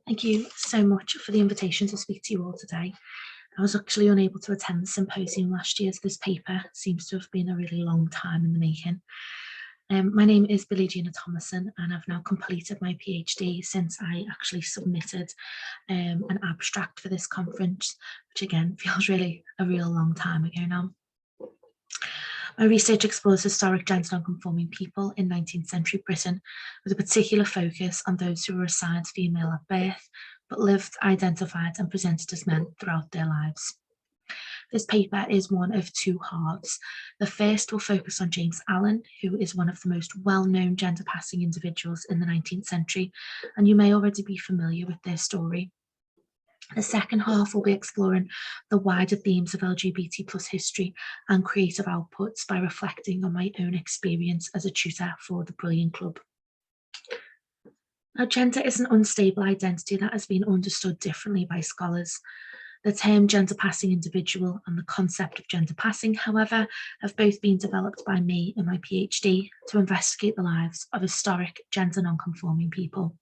Thank you so much for the invitation to speak to you all today. I was actually unable to attend the symposium last year, as this paper seems to have been a really long time in the making. My name is Billie Gina Thomason, and I've now completed my PhD since I actually submitted an abstract for this conference, which again feels really a real long time ago now. My research explores historic gender non-conforming people in 19th century Britain, with a particular focus on those who were assigned female at birth, but lived, identified and presented as men throughout their lives. This paper is one of two halves. The first will focus on James Allen, who is one of the most well-known gender-passing individuals in the 19th century, and you may already be familiar with their story. The second half will be exploring the wider themes of LGBT plus history and creative outputs by reflecting on my own experience as a tutor for the Brilliant Club. Now, gender is an unstable identity that has been understood differently by scholars. The term gender-passing individual and the concept of gender passing, however, have both been developed by me in my PhD to investigate the lives of historic gender non-conforming people.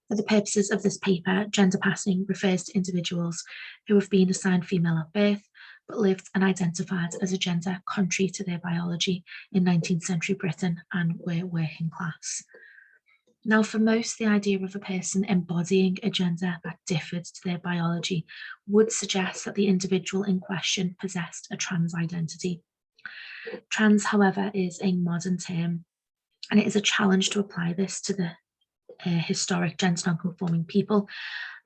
For the purposes of this paper, gender passing refers to individuals who have been assigned female at birth, but lived and identified as a gender contrary to their biology in 19th century Britain and were working class. Now, for most, the idea of a person embodying a gender that differed to their biology would suggest that the individual in question possessed a trans identity. Trans, however, is a modern term, and it is a challenge to apply this to the historic gender non-conforming people,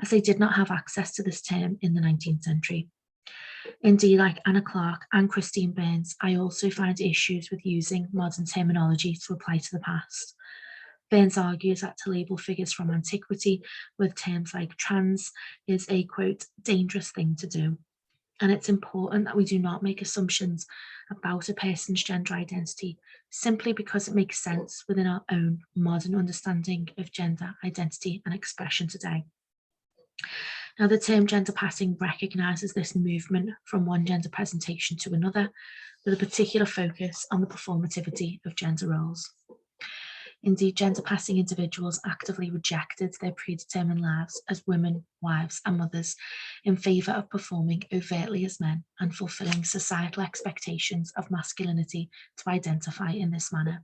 as they did not have access to this term in the 19th century. Indeed, like Anna Clark and Christine Burns, I also find issues with using modern terminology to apply to the past. Burns argues that to label figures from antiquity with terms like trans is a, quote, dangerous thing to do. And it's important that we do not make assumptions about a person's gender identity simply because it makes sense within our own modern understanding of gender identity and expression today. Now, the term gender passing recognises this movement from one gender presentation to another, with a particular focus on the performativity of gender roles. Indeed, gender-passing individuals actively rejected their predetermined lives as women, wives and mothers in favour of performing overtly as men and fulfilling societal expectations of masculinity to identify in this manner.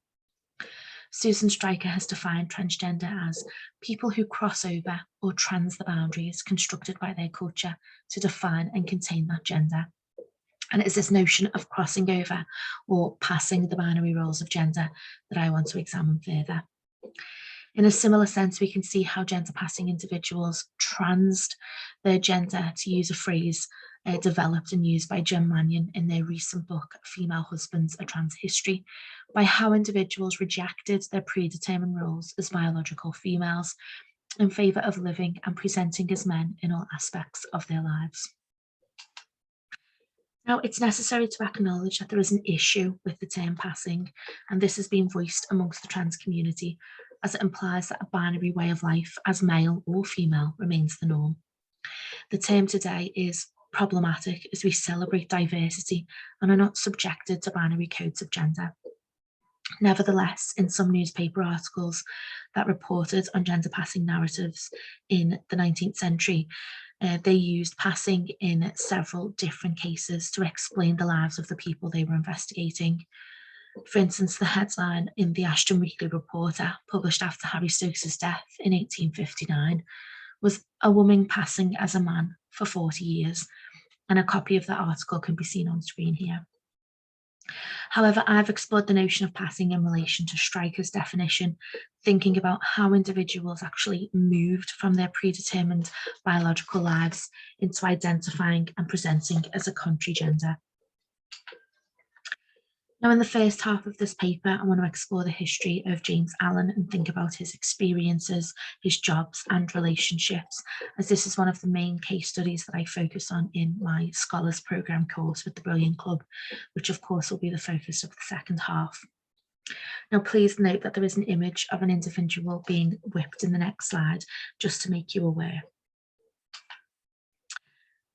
Susan Stryker has defined transgender as people who cross over or trans the boundaries constructed by their culture to define and contain that gender. And it's this notion of crossing over or passing the binary roles of gender that I want to examine further. In a similar sense, we can see how gender-passing individuals transed their gender, to use a phrase developed and used by Jim Mannion in their recent book, Female Husbands, A Trans History, by how individuals rejected their predetermined roles as biological females in favour of living and presenting as men in all aspects of their lives. Now, it's necessary to acknowledge that there is an issue with the term passing, and this has been voiced amongst the trans community, as it implies that a binary way of life as male or female remains the norm. The term today is problematic as we celebrate diversity and are not subjected to binary codes of gender. Nevertheless, in some newspaper articles that reported on gender passing narratives in the 19th century, they used passing in several different cases to explain the lives of the people they were investigating. For instance, the headline in the Ashton Weekly Reporter, published after Harry Stokes' death in 1859, was "A woman passing as a man for 40 years", and a copy of that article can be seen on screen here. However, I've explored the notion of passing in relation to Stryker's definition, thinking about how individuals actually moved from their predetermined biological lives into identifying and presenting as a contrary gender. Now, in the first half of this paper, I want to explore the history of James Allen and think about his experiences, his jobs and relationships, as this is one of the main case studies that I focus on in my Scholars Programme course with the Brilliant Club, which of course will be the focus of the second half. Now, please note that there is an image of an individual being whipped in the next slide, just to make you aware.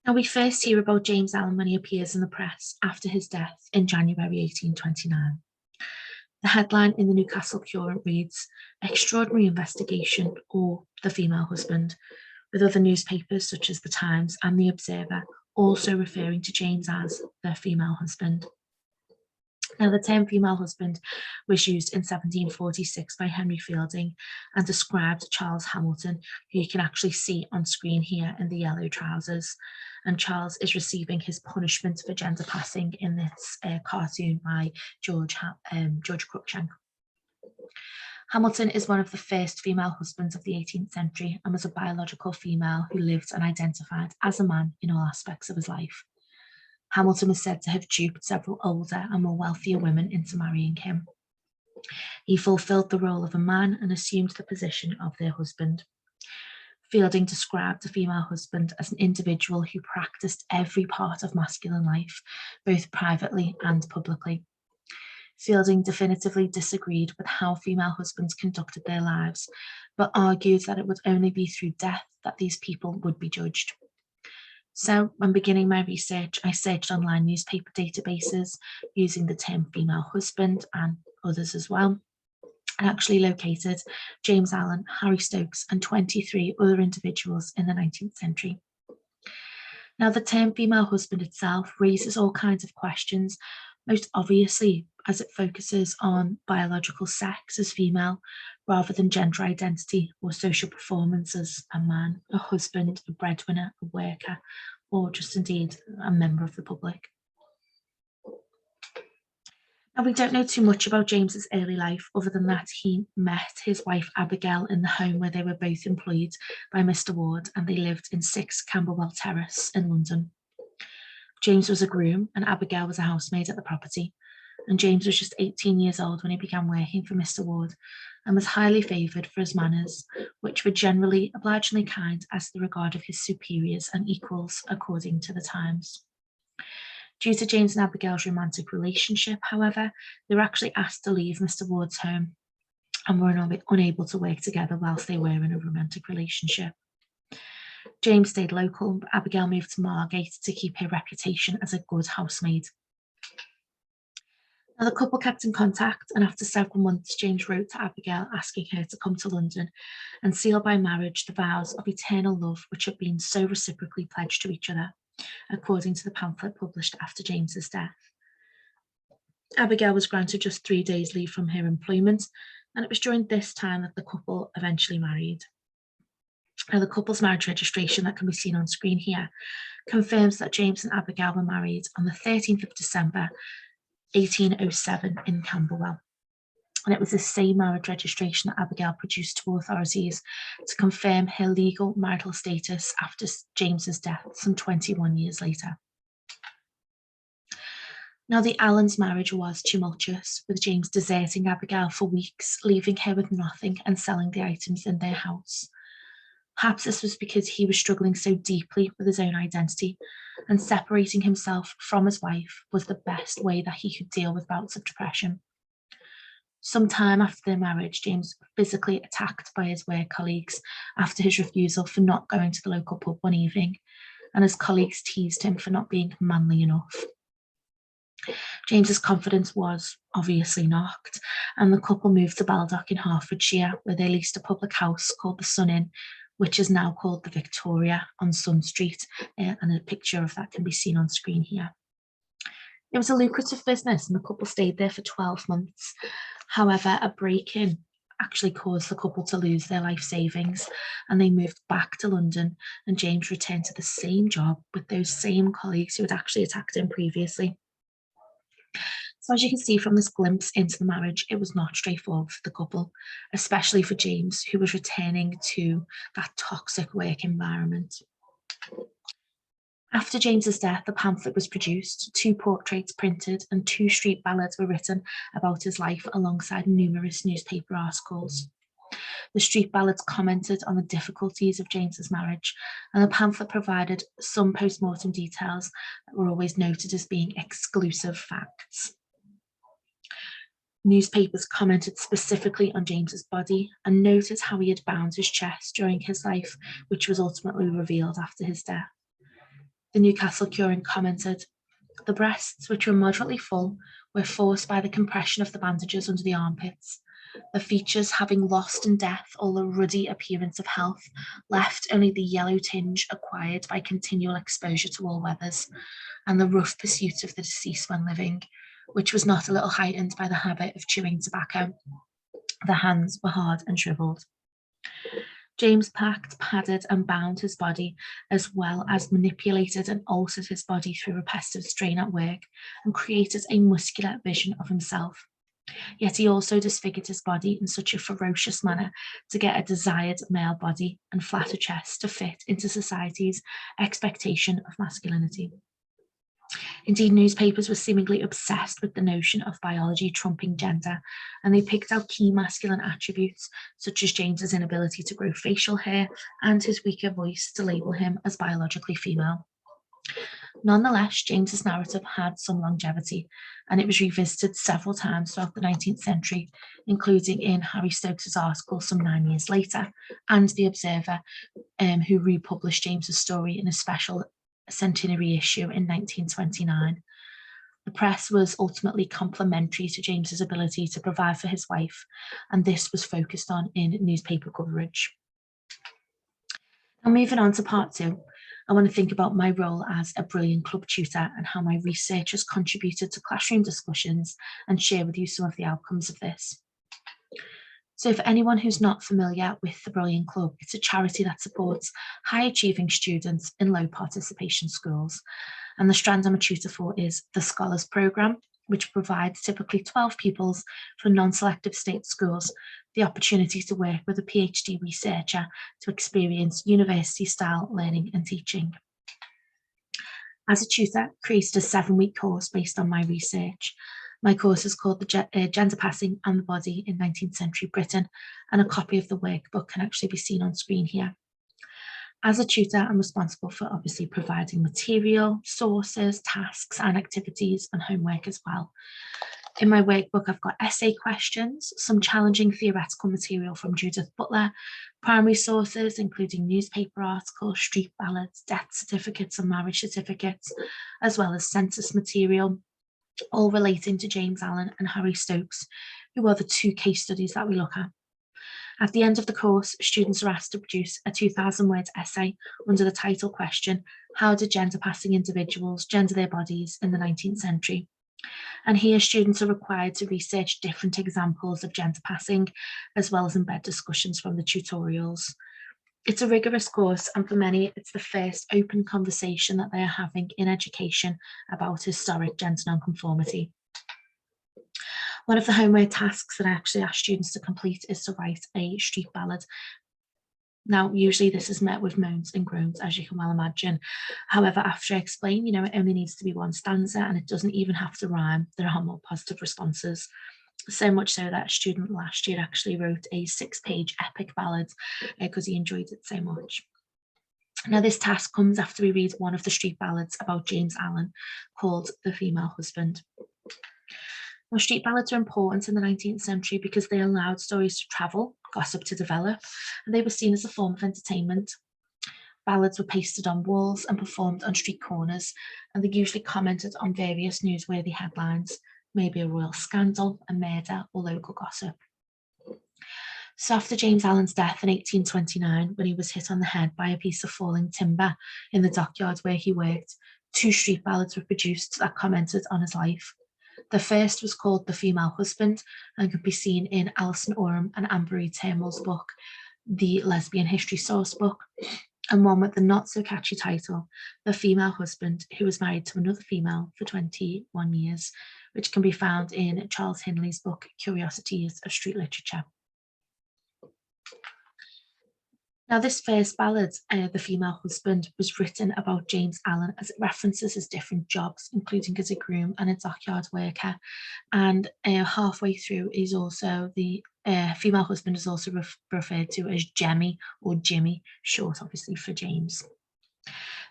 Now, we first hear about James Allen when he appears in the press after his death in January 1829. The headline in the Newcastle Courant reads, "Extraordinary Investigation or the Female Husband," with other newspapers such as The Times and The Observer also referring to James as their female husband. Now, the term female husband was used in 1746 by Henry Fielding and described Charles Hamilton, who you can actually see on screen here in the yellow trousers. And Charles is receiving his punishment for gender passing in this cartoon by George Cruikshank. Hamilton is one of the first female husbands of the 18th century and was a biological female who lived and identified as a man in all aspects of his life. Hamilton was said to have duped several older and more wealthier women into marrying him. He fulfilled the role of a man and assumed the position of their husband. Fielding described a female husband as an individual who practiced every part of masculine life, both privately and publicly. Fielding definitively disagreed with how female husbands conducted their lives, but argued that it would only be through death that these people would be judged. So, when beginning my research, I searched online newspaper databases using the term female husband and others as well, and actually located James Allen, Harry Stokes, and 23 other individuals in the 19th century. Now, the term female husband itself raises all kinds of questions, most obviously as it focuses on biological sex as female, rather than gender identity or social performance as a man, a husband, a breadwinner, a worker, or just indeed a member of the public. Now, we don't know too much about James's early life other than that he met his wife Abigail in the home where they were both employed by Mr. Ward, and they lived in 6 Camberwell Terrace in London. James was a groom and Abigail was a housemaid at the property, and James was just 18 years old when he began working for Mr. Ward and was highly favoured for his manners, which were generally obligingly kind as the regard of his superiors and equals, according to the Times. Due to James and Abigail's romantic relationship, however, they were actually asked to leave Mr. Ward's home and were unable to work together whilst they were in a romantic relationship. James stayed local, but Abigail moved to Margate to keep her reputation as a good housemaid. Now, the couple kept in contact, and after several months, James wrote to Abigail asking her to come to London and seal by marriage the vows of eternal love which had been so reciprocally pledged to each other, according to the pamphlet published after James's death. Abigail was granted just 3 days leave from her employment, and it was during this time that the couple eventually married. Now, the couple's marriage registration that can be seen on screen here confirms that James and Abigail were married on the 13th of December 1807 in Camberwell. And it was the same marriage registration that Abigail produced to authorities to confirm her legal marital status after James's death some 21 years later. Now, the Allens' marriage was tumultuous, with James deserting Abigail for weeks, leaving her with nothing and selling the items in their house. Perhaps this was because he was struggling so deeply with his own identity, and separating himself from his wife was the best way that he could deal with bouts of depression. Some time after their marriage, James was physically attacked by his work colleagues after his refusal for not going to the local pub one evening, and his colleagues teased him for not being manly enough. James's confidence was obviously knocked, and the couple moved to Baldock in Hertfordshire, where they leased a public house called the Sun Inn, which is now called the Victoria on Sun Street, and a picture of that can be seen on screen here. It was a lucrative business, and the couple stayed there for 12 months. However, a break-in actually caused the couple to lose their life savings, and they moved back to London, and James returned to the same job with those same colleagues who had actually attacked him previously. So as you can see from this glimpse into the marriage, it was not straightforward for the couple, especially for James, who was returning to that toxic work environment. After James's death, the pamphlet was produced, 2 portraits printed, and 2 street ballads were written about his life alongside numerous newspaper articles. The street ballads commented on the difficulties of James's marriage, and the pamphlet provided some post-mortem details that were always noted as being exclusive facts. Newspapers commented specifically on James's body and noted how he had bound his chest during his life, which was ultimately revealed after his death. The Newcastle Courant commented, "The breasts, which were moderately full, were forced by the compression of the bandages under the armpits. The features, having lost in death all the ruddy appearance of health, left only the yellow tinge acquired by continual exposure to all weathers, and the rough pursuit of the deceased when living, which was not a little heightened by the habit of chewing tobacco. The hands were hard and shriveled. James packed, padded, and bound his body, as well as manipulated and altered his body through repetitive strain at work, and created a muscular vision of himself. Yet he also disfigured his body in such a ferocious manner to get a desired male body and flatter chest to fit into society's expectation of masculinity. Indeed, newspapers were seemingly obsessed with the notion of biology trumping gender, and they picked out key masculine attributes, such as James's inability to grow facial hair and his weaker voice, to label him as biologically female. Nonetheless, James's narrative had some longevity, and it was revisited several times throughout the 19th century, including in Harry Stokes's article some 9 years later, and The Observer, who republished James's story in a special centenary issue in 1929. The press was ultimately complimentary to James's ability to provide for his wife, and this was focused on in newspaper coverage. Now, moving on to part 2, I want to think about my role as a brilliant club tutor and how my research has contributed to classroom discussions, and share with you some of the outcomes of this. So for anyone who's not familiar with the Brilliant Club, it's a charity that supports high-achieving students in low-participation schools. And the strand I'm a tutor for is the Scholars Programme, which provides typically 12 pupils for non-selective state schools the opportunity to work with a PhD researcher to experience university-style learning and teaching. As a tutor, I created a 7-week course based on my research. My course is called the Gender Passing and the Body in 19th Century Britain, and a copy of the workbook can actually be seen on screen here. As a tutor, I'm responsible for obviously providing material, sources, tasks and activities, and homework as well. In my workbook, I've got essay questions, some challenging theoretical material from Judith Butler, primary sources including newspaper articles, street ballads, death certificates and marriage certificates, as well as census material, all relating to James Allen and Harry Stokes, who are the 2 case studies that we look at. At the end of the course, students are asked to produce a 2,000-word essay under the title question, "How did gender-passing individuals gender their bodies in the 19th century?" And here students are required to research different examples of gender passing, as well as embed discussions from the tutorials. It's a rigorous course, and for many, it's the first open conversation that they are having in education about historic gender nonconformity. One of the homework tasks that I actually ask students to complete is to write a street ballad. Now, usually this is met with moans and groans, as you can well imagine. However, after I explain, it only needs to be 1 stanza and it doesn't even have to rhyme. There are more positive responses. So much so that a student last year actually wrote a 6-page epic ballad because he enjoyed it so much. Now, this task comes after we read one of the street ballads about James Allen called The Female Husband. Now, street ballads are important in the 19th century because they allowed stories to travel, gossip to develop, and they were seen as a form of entertainment. Ballads were pasted on walls and performed on street corners, and they usually commented on various newsworthy headlines, maybe a royal scandal, a murder, or local gossip. So after James Allen's death in 1829, when he was hit on the head by a piece of falling timber in the dockyard where he worked, 2 street ballads were produced that commented on his life. The first was called The Female Husband and could be seen in Alison Oram and Amber-E Turnbull's book, The Lesbian History Source Book, and one with the not-so-catchy title, The Female Husband, who was married to another female for 21 years, which can be found in Charles Hindley's book, Curiosities of Street Literature. Now, this first ballad, The Female Husband, was written about James Allen as it references his different jobs, including as a groom and a dockyard worker. And halfway through, is also the female husband is also referred to as Jemmy or Jimmy, short obviously for James.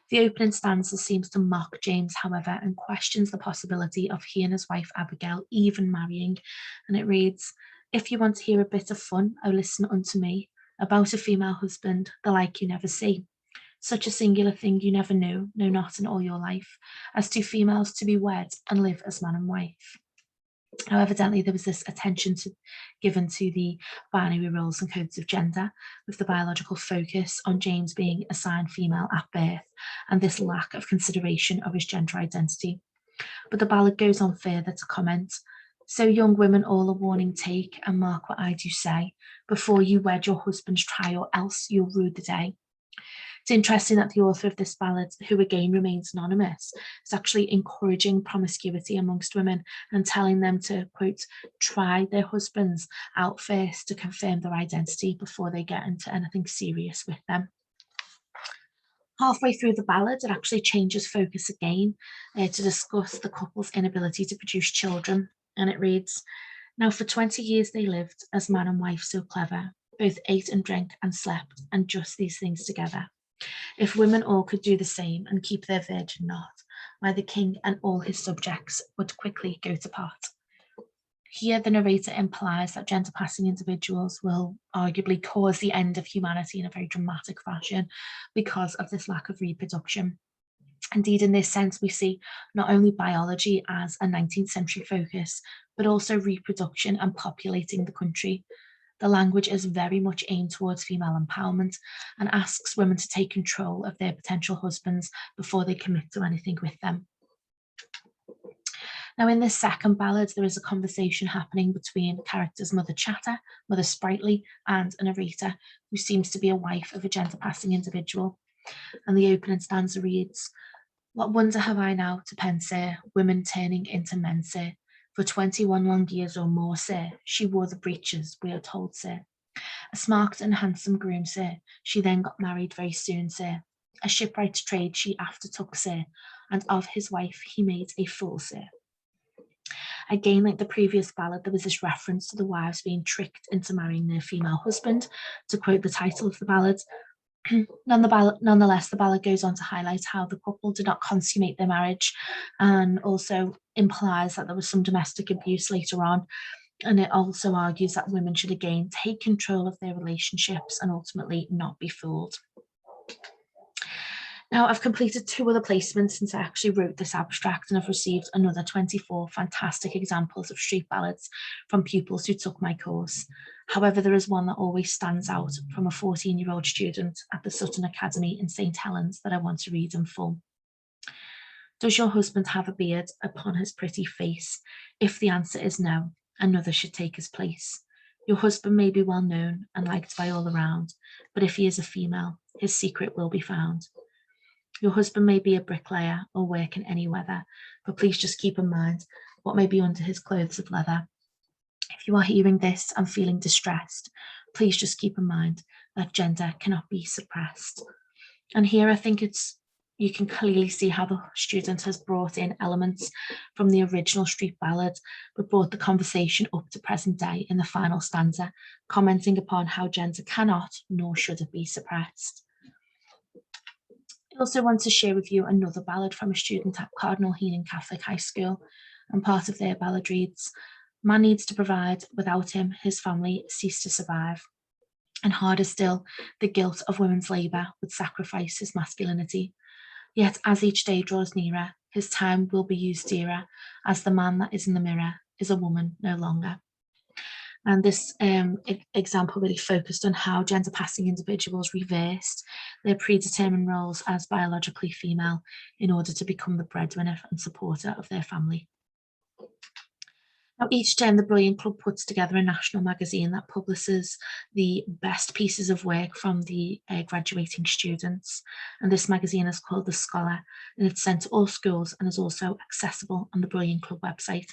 The opening stanza seems to mock James, however, and questions the possibility of he and his wife Abigail even marrying. And it reads, "If you want to hear a bit of fun, oh listen unto me, about a female husband, the like you never see. Such a singular thing you never knew, no not in all your life, as 2 females to be wed and live as man and wife." Now, evidently, there was this attention given to the binary roles and codes of gender, with the biological focus on James being assigned female at birth, and this lack of consideration of his gender identity. But the ballad goes on further to comment, "So young women all a warning take, and mark what I do say, before you wed your husband's try, or else you'll rue the day." It's interesting that the author of this ballad, who again remains anonymous, is actually encouraging promiscuity amongst women and telling them to, quote, try their husbands out first to confirm their identity before they get into anything serious with them. Halfway through the ballad, it actually changes focus again to discuss the couple's inability to produce children. And it reads, "Now for 20 years they lived, as man and wife so clever, both ate and drank and slept, and just these things together. If women all could do the same and keep their virgin knot, why the king and all his subjects would quickly go to pot." Here, the narrator implies that gender-passing individuals will arguably cause the end of humanity in a very dramatic fashion because of this lack of reproduction. Indeed, in this sense, we see not only biology as a 19th century focus, but also reproduction and populating the country. The language is very much aimed towards female empowerment and asks women to take control of their potential husbands before they commit to anything with them. Now, in this second ballad, there is a conversation happening between characters Mother Chatter, Mother Sprightly, and a narrator who seems to be a wife of a gender-passing individual. And the opening stanza reads, "What wonder have I now to pen, sir, women turning into men, sir? For 21 long years or more, sir, she wore the breeches, we are told, sir. A smart and handsome groom, sir, she then got married very soon, sir. A shipwright's trade she after took, sir, and of his wife he made a fool, sir." Again, like the previous ballad, there was this reference to the wives being tricked into marrying their female husband, to quote the title of the ballad. Nonetheless, the ballad goes on to highlight how the couple did not consummate their marriage, and also implies that there was some domestic abuse later on. And it also argues that women should again take control of their relationships and ultimately not be fooled. Now, I've completed 2 other placements since I actually wrote this abstract, and I've received another 24 fantastic examples of street ballads from pupils who took my course. However, there is one that always stands out from a 14-year-old student at the Sutton Academy in St Helens that I want to read in full. "Does your husband have a beard upon his pretty face? If the answer is no, another should take his place. Your husband may be well known and liked by all around, but if he is a female, his secret will be found. Your husband may be a bricklayer or work in any weather, but please just keep in mind what may be under his clothes of leather. If you are hearing this and feeling distressed, please just keep in mind that gender cannot be suppressed." And here I think you can clearly see how the student has brought in elements from the original street ballad, but brought the conversation up to present day in the final stanza, commenting upon how gender cannot nor should it be suppressed. I also want to share with you another ballad from a student at Cardinal Heenan Catholic High School, and part of their ballad reads, "Man needs to provide, without him his family cease to survive. And harder still, the guilt of women's labour would sacrifice his masculinity. Yet as each day draws nearer, his time will be used dearer, as the man that is in the mirror is a woman no longer." And this example really focused on how gender-passing individuals reversed their predetermined roles as biologically female in order to become the breadwinner and supporter of their family. Now, each term, the Brilliant Club puts together a national magazine that publishes the best pieces of work from the graduating students. And this magazine is called The Scholar, and it's sent to all schools and is also accessible on the Brilliant Club website.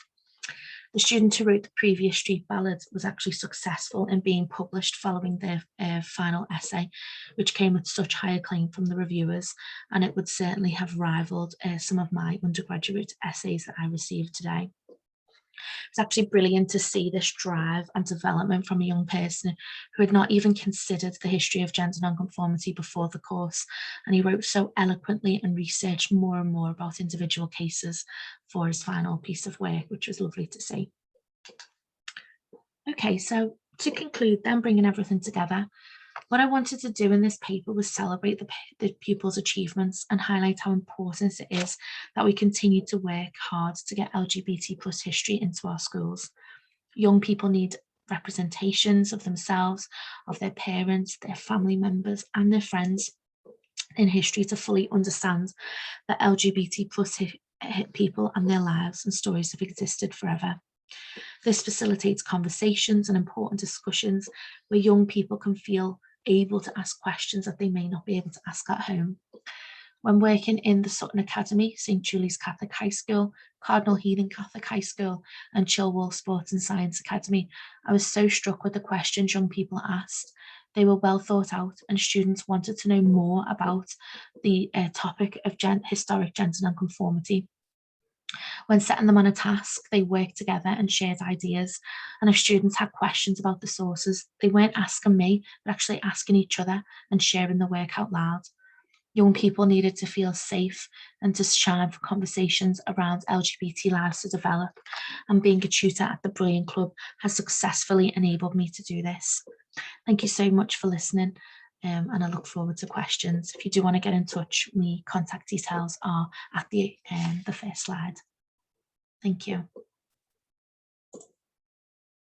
The student who wrote the previous street ballad was actually successful in being published following their final essay, which came with such high acclaim from the reviewers, and it would certainly have rivaled some of my undergraduate essays that I received today. It's actually brilliant to see this drive and development from a young person who had not even considered the history of gender nonconformity before the course, and he wrote so eloquently and researched more and more about individual cases for his final piece of work, which was lovely to see. Okay, so to conclude then, bringing everything together, What I wanted to do in this paper was celebrate the pupils' achievements and highlight how important it is that we continue to work hard to get LGBT plus history into our schools. Young people need representations of themselves, of their parents, their family members, and their friends in history to fully understand that LGBT plus people and their lives and stories have existed forever. This facilitates conversations and important discussions where young people can feel able to ask questions that they may not be able to ask at home. When working in the Sutton Academy, St Julie's Catholic High School, Cardinal Healing Catholic High School, and Chilwell Sports and Science Academy, I was so struck with the questions young people asked. They were well thought out, and students wanted to know more about the topic of historic gender nonconformity. When setting them on a task, they worked together and shared ideas. And if students had questions about the sources, they weren't asking me, but actually asking each other and sharing the work out loud. Young people needed to feel safe and to shine for conversations around LGBT lives to develop. And being a tutor at the Brilliant Club has successfully enabled me to do this. Thank you so much for listening. And I look forward to questions. If you do want to get in touch, my contact details are at the first slide. Thank you.